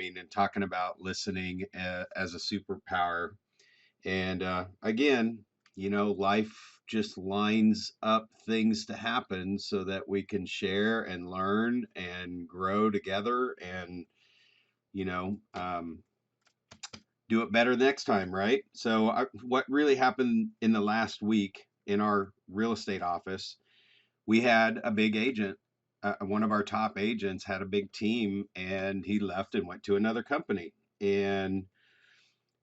morning and talking about listening as a superpower. And again, life just lines up things to happen so that we can share and learn and grow together and, you know, um, do it better next time, right? So, what really happened in the last week in our real estate office, we had a big agent. One of our top agents had a big team and he left and went to another company. And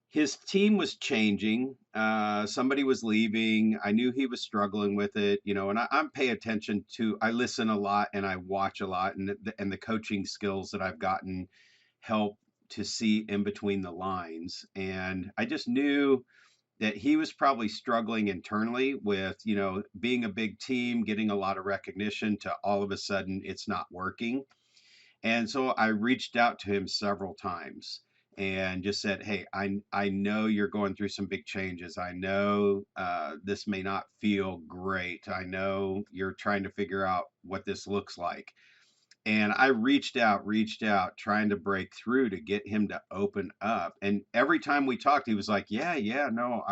his team was changing. Somebody was leaving. I knew he was struggling with it, and I'm pay attention to, I listen a lot and I watch a lot, and the coaching skills that I've gotten help to see in between the lines. And I just knew that he was probably struggling internally with, being a big team, getting a lot of recognition to all of a sudden it's not working. And so I reached out to him several times and just said, "Hey, I know you're going through some big changes. I know this may not feel great. I know you're trying to figure out what this looks like." And I reached out, trying to break through to get him to open up. And every time we talked, he was like, "Yeah, yeah, no,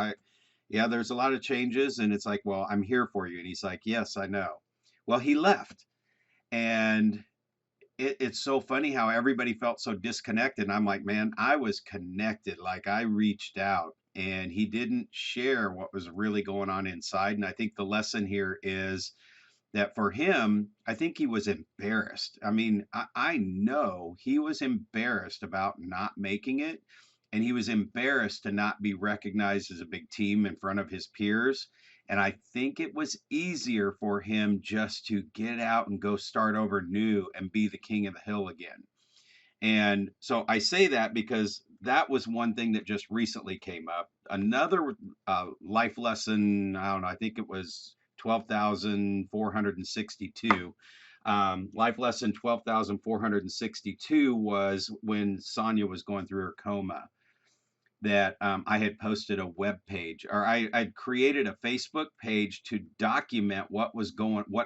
yeah, there's a lot of changes." And it's like, "Well, I'm here for you." And he's like, "Yes, I know." Well, he left. And it's so funny how everybody felt so disconnected. And I'm like, man, I was connected. Like I reached out and he didn't share what was really going on inside. And I think the lesson here is that for him, I think he was embarrassed. I mean, I know he was embarrassed about not making it. And he was embarrassed to not be recognized as a big team in front of his peers. And I think it was easier for him just to get out and go start over new and be the king of the hill again. And so I say that because that was one thing that just recently came up. Another life lesson, I don't know, I think it was 12,462. Life lesson 12,462 was when Sonia was going through her coma, that I had posted a web page, or I'd created a Facebook page to document what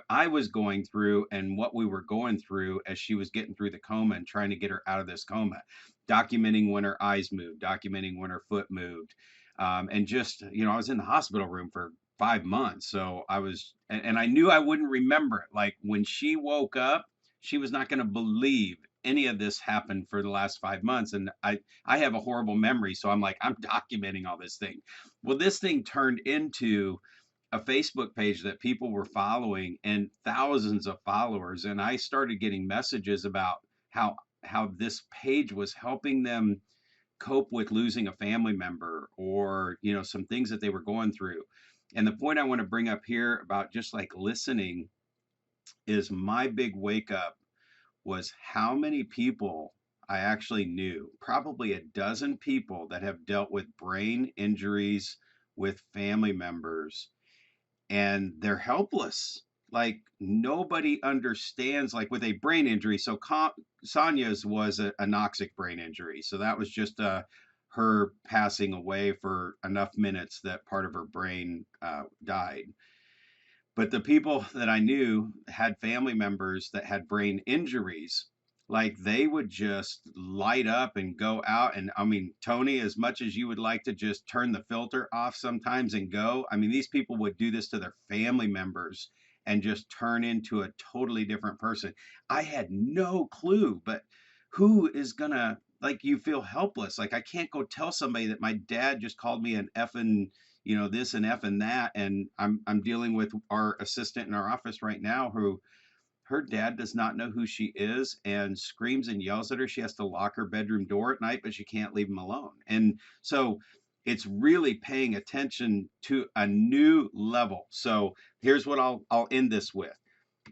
I was going through and what we were going through as she was getting through the coma and trying to get her out of this coma, documenting when her eyes moved, documenting when her foot moved. And just, I was in the hospital room for 5 months. So and I knew I wouldn't remember it. Like when she woke up, she was not going to believe any of this happened for the last 5 months. And I have a horrible memory, so I'm like, I'm documenting all this thing. Well, this thing turned into a Facebook page that people were following and thousands of followers. And I started getting messages about how this page was helping them cope with losing a family member, or, some things that they were going through. And the point I want to bring up here about just like listening is my big wake up was how many people I actually knew, probably a dozen people that have dealt with brain injuries with family members, and they're helpless. Like nobody understands, like with a brain injury. So Sonia's was a anoxic brain injury. So that was just her passing away for enough minutes that part of her brain died. But the people that I knew had family members that had brain injuries. Like they would just light up and go out. And I mean, Tony, as much as you would like to just turn the filter off sometimes and go, I mean, these people would do this to their family members and just turn into a totally different person. I had no clue, but who is gonna, like, you feel helpless. Like I can't go tell somebody that my dad just called me an effing, this and F and that. And I'm dealing with our assistant in our office right now who, her dad does not know who she is and screams and yells at her. She has to lock her bedroom door at night, but she can't leave him alone. And so it's really paying attention to a new level. So here's what I'll end this with.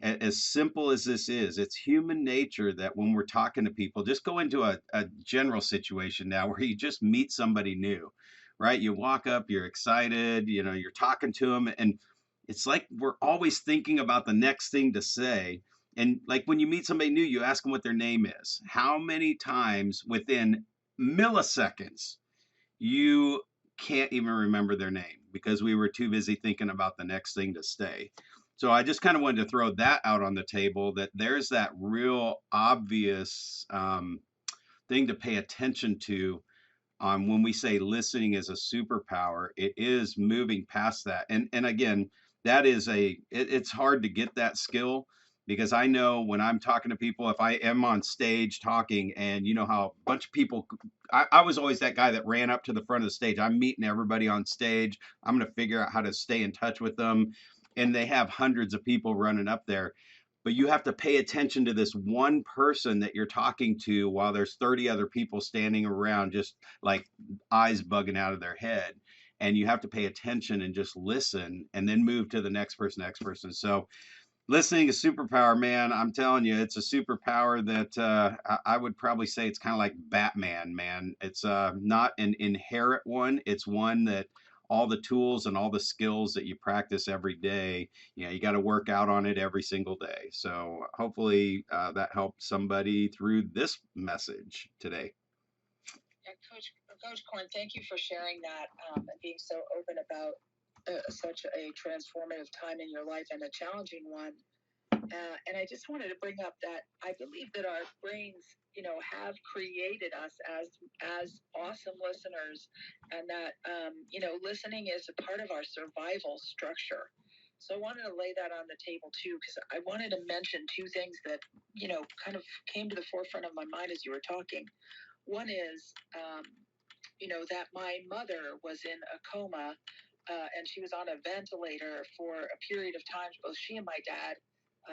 As simple as this is, it's human nature that when we're talking to people, just go into a general situation now where you just meet somebody new, right? You walk up, you're excited, you're talking to them, and it's like we're always thinking about the next thing to say. And like when you meet somebody new, you ask them what their name is. How many times within milliseconds you can't even remember their name because we were too busy thinking about the next thing to say? So I just kind of wanted to throw that out on the table, that there's that real obvious thing to pay attention to. When we say listening is a superpower, it is moving past that. And again, that is it's hard to get that skill, because I know when I'm talking to people, if I am on stage talking, and you know how a bunch of people, I was always that guy that ran up to the front of the stage. I'm meeting everybody on stage. I'm going to figure out how to stay in touch with them. And they have hundreds of people running up there, but you have to pay attention to this one person that you're talking to while there's 30 other people standing around, just like eyes bugging out of their head. And you have to pay attention and just listen, and then move to the next person. So listening is superpower, man. I'm telling you, it's a superpower that I would probably say it's kind of like Batman, man. It's not an inherent one. It's one that all the tools and all the skills that you practice every day, you got to work out on it every single day. So hopefully that helped somebody through this message today. Yeah, Coach Corn, thank you for sharing that and being so open about such a transformative time in your life and a challenging one. And I just wanted to bring up that I believe that our brains, have created us as awesome listeners, and that listening is a part of our survival structure. So I wanted to lay that on the table too, because I wanted to mention two things that kind of came to the forefront of my mind as you were talking. One is, that my mother was in a coma, and she was on a ventilator for a period of time. Both she and my dad